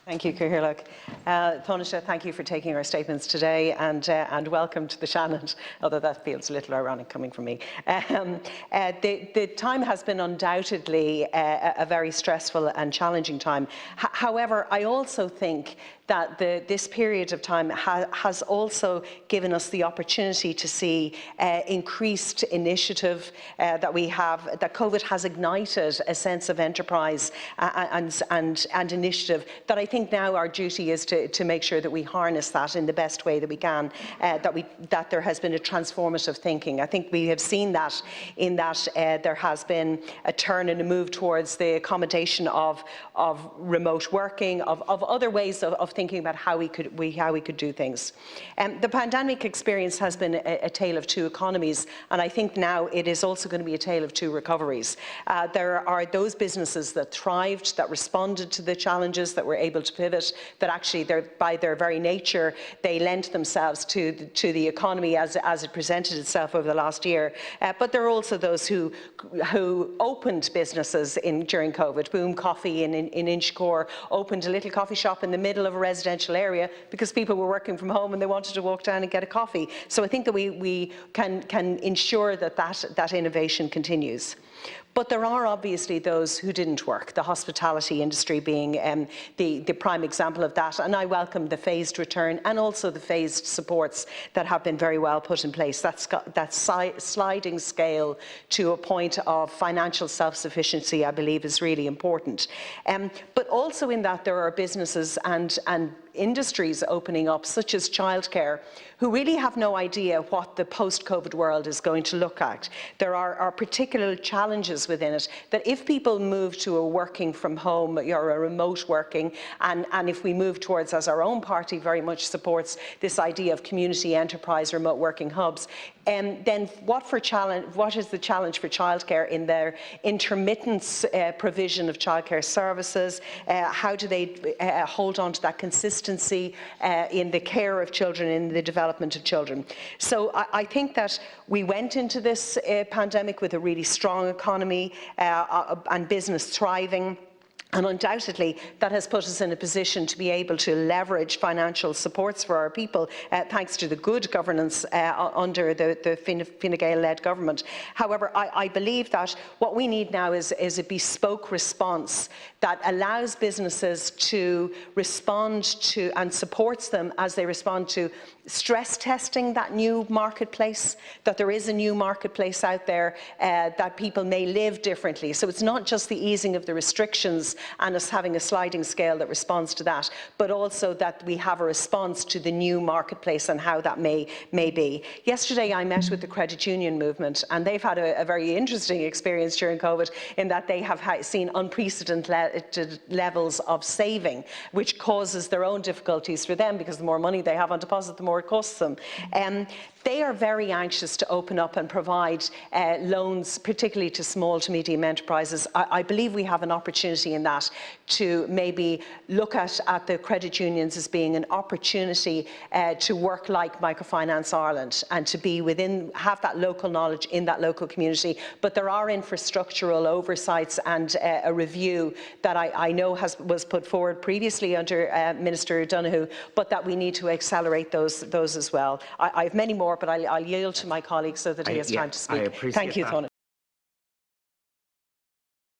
Thank you, Caoirleach. Taoiseach, thank you for taking our statements today, and welcome to the Seanad, although that feels a little ironic coming from me. The time has been undoubtedly a very stressful and challenging time. However, I also think that this period of time has also given us the opportunity to see increased initiative that COVID has ignited a sense of enterprise and initiative that I think now our duty is to make sure that we harness that in the best way that we can, that there has been a transformative thinking. I think we have seen that in that there has been a turn and a move towards the accommodation of remote working, of other ways of thinking about how we could do things. The pandemic experience has been a tale of two economies, and I think now it is also going to be a tale of two recoveries. There are those businesses that thrived, that responded to the challenges, that were able to pivot, that actually by their very nature they lent themselves to the economy as it presented itself over the last year. But there are also those who opened businesses during COVID. Boom Coffee in Inchicore opened a little coffee shop in the middle of a residential area because people were working from home and they wanted to walk down and get a coffee. So I think that we can ensure that innovation continues. But there are obviously those who didn't work, the hospitality industry being the prime example of that. And I welcome the phased return and also the phased supports that have been very well put in place. That sliding scale to a point of financial self-sufficiency, I believe, is really important. But also in that there are businesses and industries opening up, such as childcare, who really have no idea what the post-COVID world is going to look like. There are particular challenges within it that if people move to a working from home or a remote working, and if we move towards, as our own party very much supports this idea of community enterprise remote working hubs, then what is the challenge for childcare in their intermittent provision of childcare services? How do they hold on to that consistency in the care of children, in the development of children? So I think that we went into this pandemic with a really strong economy and business thriving. And undoubtedly, that has put us in a position to be able to leverage financial supports for our people, thanks to the good governance under the Fine Gael-led government. However, I believe that what we need now is a bespoke response that allows businesses to respond to and supports them as they respond to stress testing that new marketplace, that there is a new marketplace out there, that people may live differently. So it's not just the easing of the restrictions and us having a sliding scale that responds to that, but also that we have a response to the new marketplace and how that may be. Yesterday I met with the credit union movement, and they've had a very interesting experience during COVID in that they have seen unprecedented levels of saving, which causes their own difficulties for them because the more money they have on deposit, the more it costs them. They are very anxious to open up and provide loans, particularly to small to medium enterprises. I believe we have an opportunity in that to maybe look at the credit unions as being an opportunity to work like Microfinance Ireland and to be have that local knowledge in that local community. But there are infrastructural oversights and a review that I know was put forward previously under Minister Donoghue, but that we need to accelerate those as well. I have many more, but I'll yield to my colleague so that he has time to speak. I appreciate Thank you, that. Taoiseach.